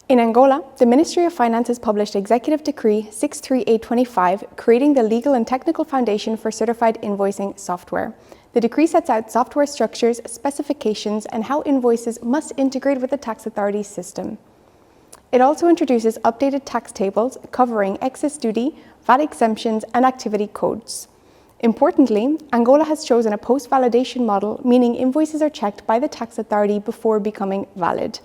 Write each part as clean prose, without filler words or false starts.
In Angola, the Ministry of Finance has published Executive Decree 63825, creating the legal and technical foundation for certified invoicing software. The decree sets out software structures, specifications, and how invoices must integrate with the tax authority's system. It also introduces updated tax tables covering excess duty, VAT exemptions, and activity codes. Importantly, Angola has chosen a post-validation model, meaning invoices are checked by the tax authority before becoming valid.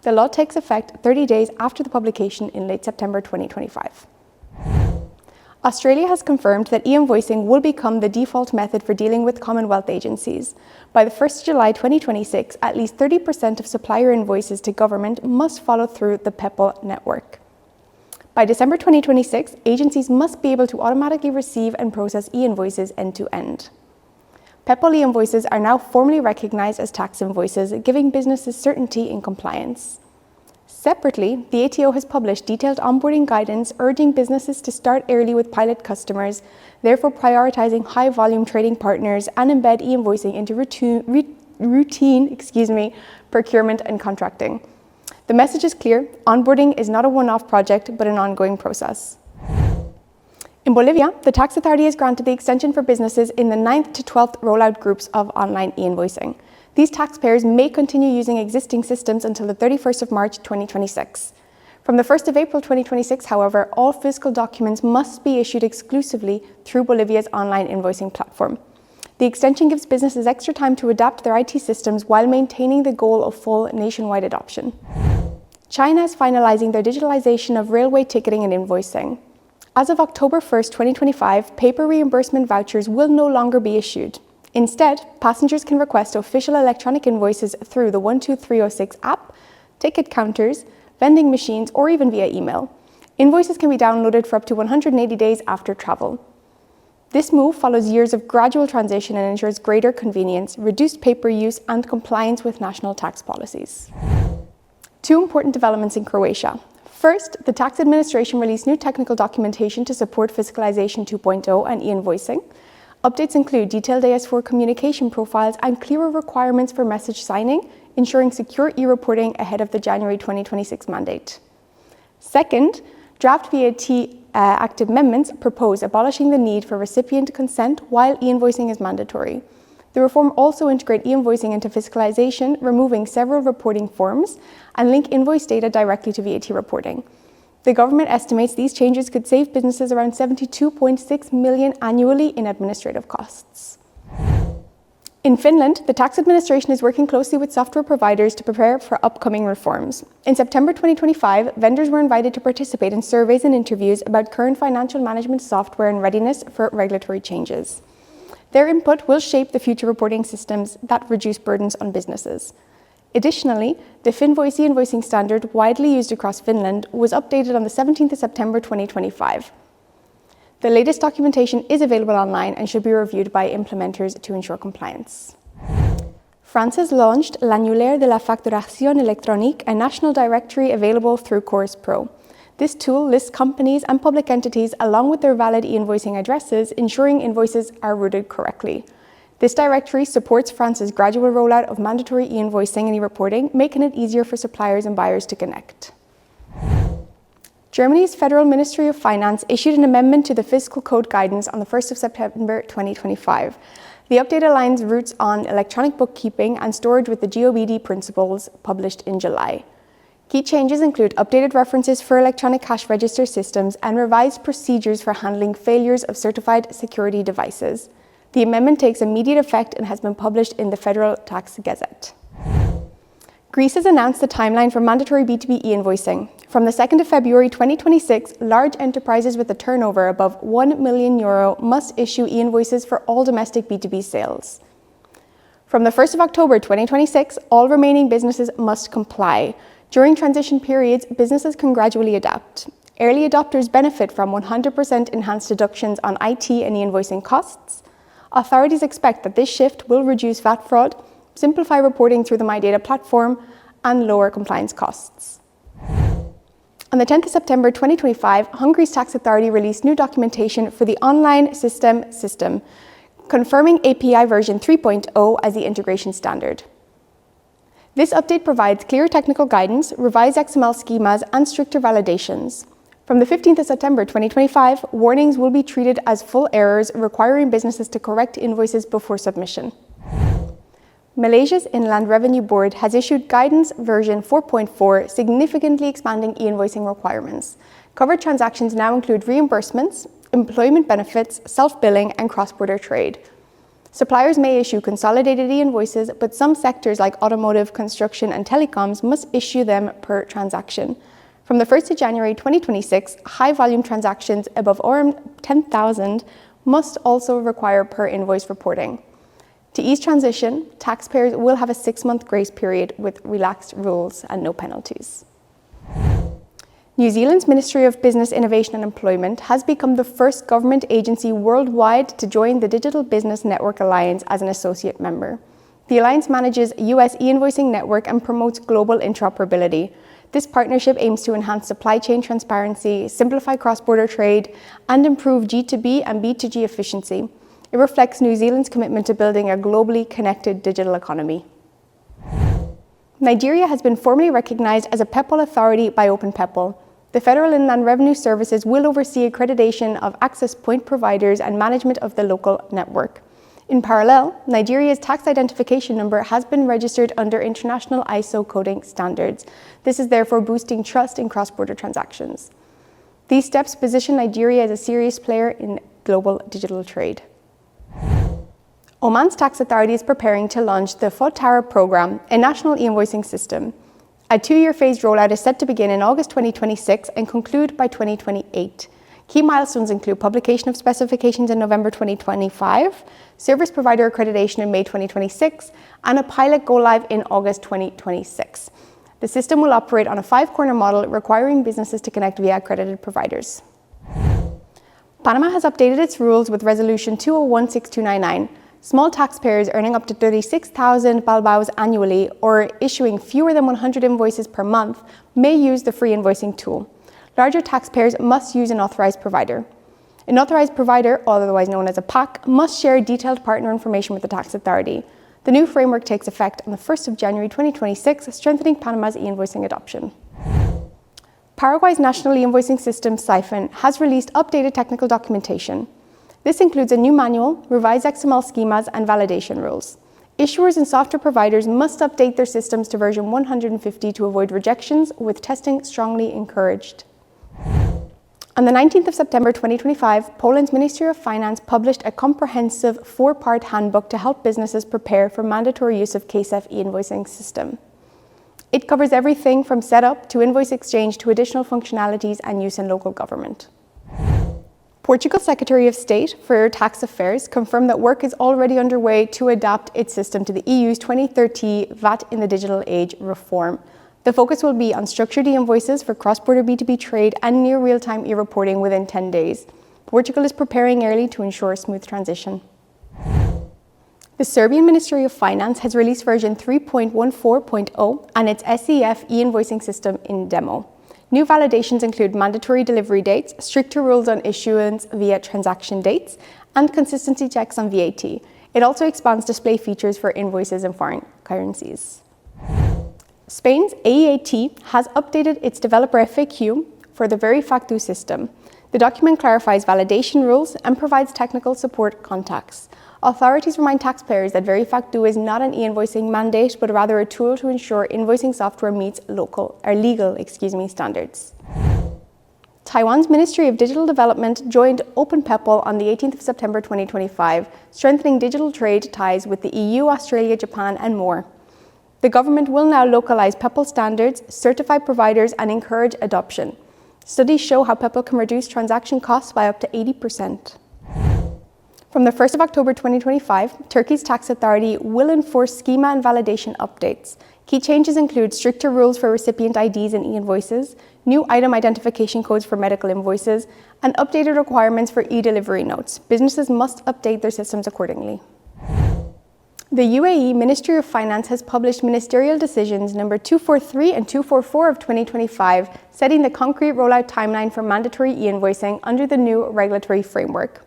The law takes effect 30 days after the publication in late September 2025. Australia has confirmed that e-invoicing will become the default method for dealing with Commonwealth agencies. By the 1st of July 2026, at least 30% of supplier invoices to government must follow through the PEPL network. By December 2026, agencies must be able to automatically receive and process e-invoices end-to-end. PEPL e-invoices are now formally recognized as tax invoices, giving businesses certainty in compliance. Separately, the ATO has published detailed onboarding guidance urging businesses to start early with pilot customers, therefore prioritizing high-volume trading partners and embed e-invoicing into routine procurement and contracting. The message is clear: onboarding is not a one-off project, but an ongoing process. In Bolivia, the tax authority has granted the extension for businesses in the 9th to 12th rollout groups of online e-invoicing. These taxpayers may continue using existing systems until the 31st of March 2026. From the 1st of April 2026, however, all fiscal documents must be issued exclusively through Bolivia's online invoicing platform. The extension gives businesses extra time to adapt their IT systems while maintaining the goal of full nationwide adoption. China is finalizing their digitalization of railway ticketing and invoicing. As of October 1st, 2025, paper reimbursement vouchers will no longer be issued. Instead, passengers can request official electronic invoices through the 12306 app, ticket counters, vending machines, or even via email. Invoices can be downloaded for up to 180 days after travel. This move follows years of gradual transition and ensures greater convenience, reduced paper use, and compliance with national tax policies. Two important developments in Croatia. First, the tax administration released new technical documentation to support Fiscalization 2.0 and e-invoicing. Updates include detailed AS4 communication profiles and clearer requirements for message signing, ensuring secure e-reporting ahead of the January 2026 mandate. Second, draft VAT Act amendments propose abolishing the need for recipient consent while e-invoicing is mandatory. The reform also integrates e-invoicing into fiscalization, removing several reporting forms, and link invoice data directly to VAT reporting. The government estimates these changes could save businesses around 72.6 million annually in administrative costs. In Finland, the tax administration is working closely with software providers to prepare for upcoming reforms. In September 2025, vendors were invited to participate in surveys and interviews about current financial management software and readiness for regulatory changes. Their input will shape the future reporting systems that reduce burdens on businesses. Additionally, the Finvoice e-invoicing standard, widely used across Finland, was updated on the 17th of September 2025. The latest documentation is available online and should be reviewed by implementers to ensure compliance. France has launched l'Annulaire de la Facturation Électronique, a national directory available through Chorus Pro. This tool lists companies and public entities along with their valid e-invoicing addresses, ensuring invoices are routed correctly. This directory supports France's gradual rollout of mandatory e-invoicing and e-reporting, making it easier for suppliers and buyers to connect. Germany's Federal Ministry of Finance issued an amendment to the Fiscal Code guidance on the 1st of September 2025. The update aligns routes on electronic bookkeeping and storage with the GOBD principles published in July. Key changes include updated references for electronic cash register systems and revised procedures for handling failures of certified security devices. The amendment takes immediate effect and has been published in the Federal Tax Gazette. Greece has announced the timeline for mandatory B2B e-invoicing. From the 2nd of February 2026, large enterprises with a turnover above €1 million must issue e-invoices for all domestic B2B sales. From the 1st of October 2026, all remaining businesses must comply. During transition periods, businesses can gradually adapt. Early adopters benefit from 100% enhanced deductions on IT and e-invoicing costs. Authorities expect that this shift will reduce VAT fraud, simplify reporting through the MyData platform, and lower compliance costs. On the 10th of September 2025, Hungary's tax authority released new documentation for the online system, confirming API version 3.0 as the integration standard. This update provides clear technical guidance, revised XML schemas, and stricter validations. From the 15th of September 2025, warnings will be treated as full errors, requiring businesses to correct invoices before submission. Malaysia's Inland Revenue Board has issued Guidance version 4.4, significantly expanding e-invoicing requirements. Covered transactions now include reimbursements, employment benefits, self-billing, and cross-border trade. Suppliers may issue consolidated e-invoices, but some sectors like automotive, construction, and telecoms must issue them per transaction. From the 1st of January 2026, high-volume transactions above 10,000 must also require per invoice reporting. To ease transition, taxpayers will have a 6-month grace period with relaxed rules and no penalties. New Zealand's Ministry of Business, Innovation and Employment has become the first government agency worldwide to join the Digital Business Network Alliance as an associate member. The alliance manages a US e-invoicing network and promotes global interoperability. This partnership aims to enhance supply chain transparency, simplify cross-border trade, and improve G2B and B2G efficiency. It reflects New Zealand's commitment to building a globally connected digital economy. Nigeria has been formally recognized as a PEPL authority by OpenPEPL. The Federal Inland Revenue Services will oversee accreditation of access point providers and management of the local network. In parallel, Nigeria's tax identification number has been registered under international ISO coding standards. This is therefore boosting trust in cross-border transactions. These steps position Nigeria as a serious player in global digital trade. Oman's tax authority is preparing to launch the FOTARA program, a national e-invoicing system. A 2-year phased rollout is set to begin in August 2026 and conclude by 2028. Key milestones include publication of specifications in November 2025, service provider accreditation in May 2026, and a pilot go-live in August 2026. The system will operate on a 5-corner model, requiring businesses to connect via accredited providers. Panama has updated its rules with Resolution 2016299. Small taxpayers earning up to 36,000 balbaos annually or issuing fewer than 100 invoices per month may use the free invoicing tool. Larger taxpayers must use an authorized provider. An authorized provider, otherwise known as a PAC, must share detailed partner information with the tax authority. The new framework takes effect on the 1st of January 2026, strengthening Panama's e-invoicing adoption. Paraguay's national e-invoicing system, Siphon, has released updated technical documentation. This includes a new manual, revised XML schemas, and validation rules. Issuers and software providers must update their systems to version 150 to avoid rejections, with testing strongly encouraged. On the 19th of September 2025, Poland's Ministry of Finance published a comprehensive 4-part handbook to help businesses prepare for mandatory use of KSEF e-invoicing system. It covers everything from setup to invoice exchange to additional functionalities and use in local government. Portugal's Secretary of State for Tax Affairs confirmed that work is already underway to adapt its system to the EU's 2030 VAT in the Digital Age reform. The focus will be on structured e-invoices for cross-border B2B trade and near real-time e-reporting within 10 days. Portugal is preparing early to ensure a smooth transition. The Serbian Ministry of Finance has released version 3.14.0 and its SEF e-invoicing system in demo. New validations include mandatory delivery dates, stricter rules on issuance via transaction dates, and consistency checks on VAT. It also expands display features for invoices in foreign currencies. Spain's AEAT has updated its developer FAQ for the Verifactu system. The document clarifies validation rules and provides technical support contacts. Authorities remind taxpayers that Verifactu is not an e-invoicing mandate, but rather a tool to ensure invoicing software meets legal standards. Taiwan's Ministry of Digital Development joined OpenPEPL on the 18th of September 2025, strengthening digital trade ties with the EU, Australia, Japan, and more. The government will now localize PEPL standards, certify providers, and encourage adoption. Studies show how PEPL can reduce transaction costs by up to 80%. From the 1st of October 2025, Turkey's tax authority will enforce schema and validation updates. Key changes include stricter rules for recipient IDs and e-invoices, new item identification codes for medical invoices, and updated requirements for e-delivery notes. Businesses must update their systems accordingly. The UAE Ministry of Finance has published ministerial decisions number 243 and 244 of 2025, setting the concrete rollout timeline for mandatory e-invoicing under the new regulatory framework.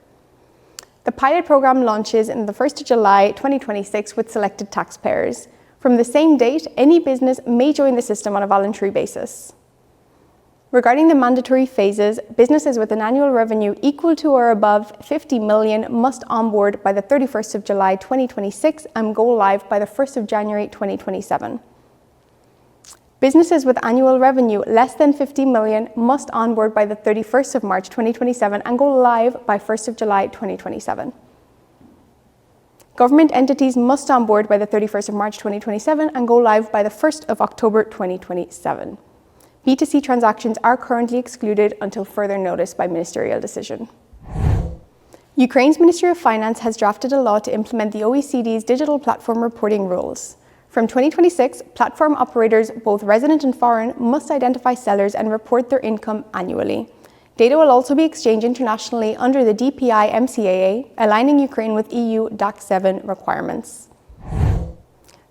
The pilot program launches on the 1st of July 2026 with selected taxpayers. From the same date, any business may join the system on a voluntary basis. Regarding the mandatory phases, businesses with an annual revenue equal to or above 50 million must onboard by the 31st of July 2026 and go live by the 1st of January 2027. Businesses with annual revenue less than 50 million must onboard by the 31st of March 2027 and go live by 1st of July 2027. Government entities must onboard by the 31st of March 2027 and go live by the 1st of October 2027. B2C transactions are currently excluded until further notice by ministerial decision. Ukraine's Ministry of Finance has drafted a law to implement the OECD's digital platform reporting rules. From 2026, platform operators, both resident and foreign, must identify sellers and report their income annually. Data will also be exchanged internationally under the DPI MCAA, aligning Ukraine with EU DAC 7 requirements.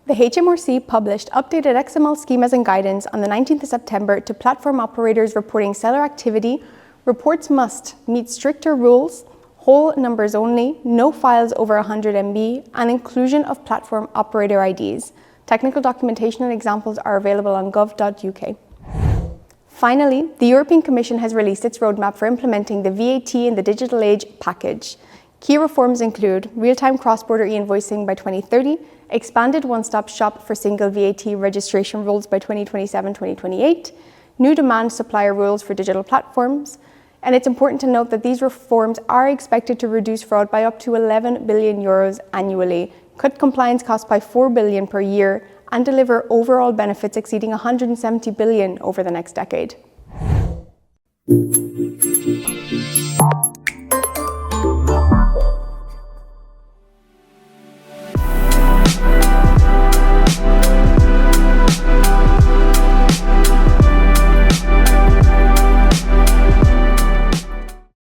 The HMRC published updated XML schemas and guidance on the 19th of September to platform operators reporting seller activity. Reports must meet stricter rules, whole numbers only, no files over 100 MB, and inclusion of platform operator IDs. Technical documentation and examples are available on gov.uk. Finally, the European Commission has released its roadmap for implementing the VAT in the Digital Age package. Key reforms include real-time cross-border e-invoicing by 2030, expanded one-stop shop for single VAT registration rules by 2027-2028, new demand supplier rules for digital platforms, and it's important to note that these reforms are expected to reduce fraud by up to 11 billion euros annually, cut compliance costs by 4 billion per year, and deliver overall benefits exceeding 170 billion over the next decade.